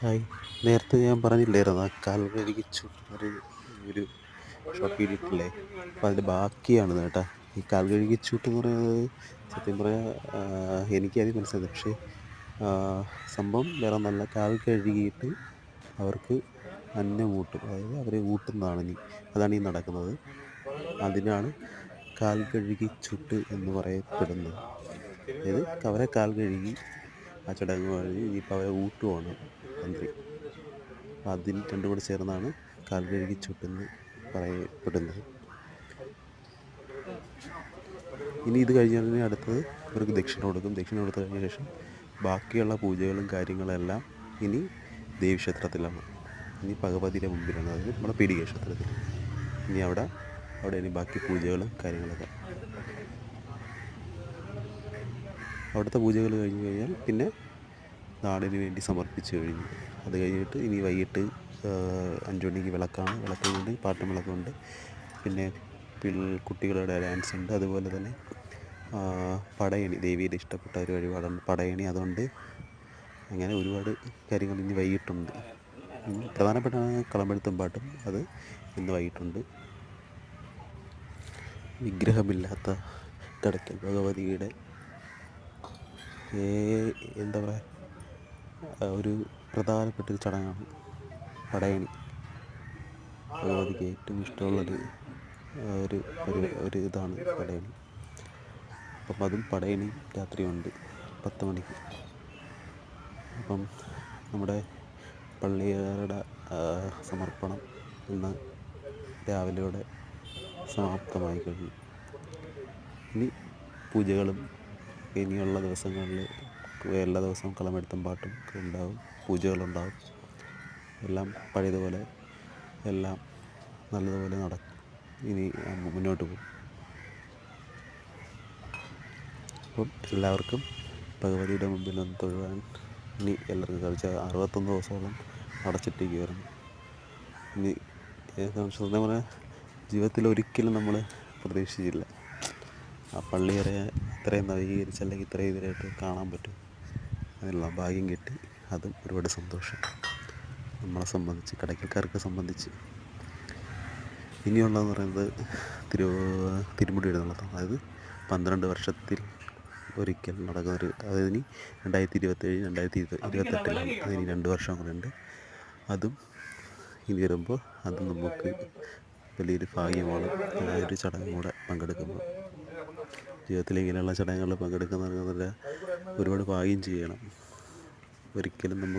Hi. നേരത്തെ ഞാൻ പറഞ്ഞില്ലായിരുന്നോ കാൽ കഴുകിച്ചു ഒരു ഷോർട്ട് വീഡിയോ ഇട്ടില്ലേ? അപ്പോൾ അതിൻ്റെ ബാക്കിയാണ് കേട്ടോ ഈ കാൽ കഴുകിച്ചൂട്ട് എന്ന് പറയുന്നത്. സത്യം പറയാൻ എനിക്കത് മനസ്സിലായത്, പക്ഷേ സംഭവം വേറെ ഒന്നല്ല. കാൽ കഴുകിയിട്ട് അവർക്ക് അന്നം ഊട്ടും, അതായത് അവരെ ഊട്ടുന്നതാണ് അതാണ് ഈ നടക്കുന്നത്. അതിനാണ് കാൽ കഴുകി ചുട്ട് എന്ന് പറയപ്പെടുന്നത്. അതായത് അവരെ കാൽ കഴുകി ആ ചടങ്ങ് വഴി ഇനിയിപ്പോൾ അവരെ ഊട്ടുവാണ് തന്ത്രി. അപ്പം അതിന് രണ്ടും കൂടെ ചേർന്നാണ് കാൽ കഴുകി ചുട്ടെന്ന് പറയപ്പെടുന്നത്. ഇനി ഇത് കഴിഞ്ഞാൽ അടുത്തത് ഇവർക്ക് ദക്ഷിണ കൊടുക്കും. ദക്ഷിണ കൊടുത്തു കഴിഞ്ഞ ശേഷം ബാക്കിയുള്ള പൂജകളും കാര്യങ്ങളെല്ലാം ഇനി ദേവീക്ഷേത്രത്തിലാണ്, ഇനി ഭഗവതിയുടെ മുമ്പിലാണ്, അതായത് നമ്മുടെ പീഡിക ക്ഷേത്രത്തിൽ. ഇനി അവിടെ ഇനി ബാക്കി പൂജകളും കാര്യങ്ങളൊക്കെ. അവിടുത്തെ പൂജകൾ കഴിഞ്ഞ് കഴിഞ്ഞാൽ പിന്നെ നാടിന് വേണ്ടി സമർപ്പിച്ച് കഴിഞ്ഞു. അത് കഴിഞ്ഞിട്ട് ഇനി വൈകിട്ട് 5 മണിക്ക് വിളക്കാണ്. വിളക്ക് കൊണ്ട് പാട്ടും വിളക്കുണ്ട്. പിന്നെ കുട്ടികളുടെ ഡാൻസ് ഉണ്ട്. അതുപോലെ തന്നെ പടയണി, ദേവിയുടെ ഇഷ്ടപ്പെട്ട ഒരു വഴിപാടുണ്ട് പടയണി. അതുകൊണ്ട് അങ്ങനെ ഒരുപാട് കാര്യങ്ങൾ ഇനി വൈകിട്ടുണ്ട്. പ്രധാനപ്പെട്ട കളമെഴുത്തും പാട്ടും അത് ഇന്ന് വൈകിട്ടുണ്ട്. വിഗ്രഹമില്ലാത്ത കടയ്ക്കൽ ഭഗവതിയുടെ എന്താ പറയുക, ഒരു പ്രധാനപ്പെട്ടൊരു ചടങ്ങാണ് പടയണി. ഭഗവതിക്ക് ഏറ്റവും ഇഷ്ടമുള്ളൊരു ഒരു ഇതാണ് പടയണി. അപ്പം അതും പടയണി രാത്രിയുണ്ട് 10 മണിക്ക്. അപ്പം നമ്മുടെ പള്ളികളുടെ സമർപ്പണം ഇന്ന് രാവിലെയോടെ സമാപ്തമായി കഴിഞ്ഞു. ഇനി പൂജകളും ഇനിയുള്ള ദിവസങ്ങളിൽ എല്ലാ ദിവസവും കളമെഴുത്തും പാട്ടും ഉണ്ടാവും, പൂജകളുണ്ടാവും. എല്ലാം പഴയതുപോലെ എല്ലാം നല്ലതുപോലെ നടക്കും. ഇനി മുന്നോട്ട് പോകും. അപ്പം എല്ലാവർക്കും ഭഗവതിയുടെ മുമ്പിൽ നിന്ന് തൊഴുവാൻ ഇനി എല്ലാവർക്കും കഴിച്ച 61 ദിവസത്തോളം അടച്ചിട്ടിരിക്കുമായിരുന്നു. ഇനി സത്യം പറഞ്ഞാൽ ജീവിതത്തിൽ ഒരിക്കലും നമ്മൾ പ്രതീക്ഷിച്ചില്ല ആ പള്ളി വരെ ഇത്രയും നവീകരിച്ച് അല്ലെങ്കിൽ ഇത്രയും ഇതിലായിട്ട് കാണാൻ പറ്റും. അതിനുള്ള ഭാഗ്യം കിട്ടി. അതും ഒരുപാട് സന്തോഷം നമ്മളെ സംബന്ധിച്ച്, കടയ്ക്കൽക്കാർക്ക് സംബന്ധിച്ച്. ഇനിയുള്ളതെന്ന് പറയുന്നത് തിരുമുടി എഴുന്നള്ളത്താണ്. അതായത് 12 വർഷത്തിൽ ഒരിക്കൽ നടക്കുന്നൊരു, അതായത് ഇനി 2027 2028 അതിന് 2 വർഷം കൂടെ ഉണ്ട്. അതും ഇനി വരുമ്പോൾ അതും നമുക്ക് വലിയൊരു ഭാഗ്യമാണ്. ഒരു ചടങ്ങും കൂടെ പങ്കെടുക്കുമ്പോൾ ജീവിതത്തിൽ ഇങ്ങനെയുള്ള ചടങ്ങുകളിൽ പങ്കെടുക്കുന്നവർ ഒരുപാട് ഭാഗ്യം ചെയ്യണം. ഒരിക്കലും നമുക്ക്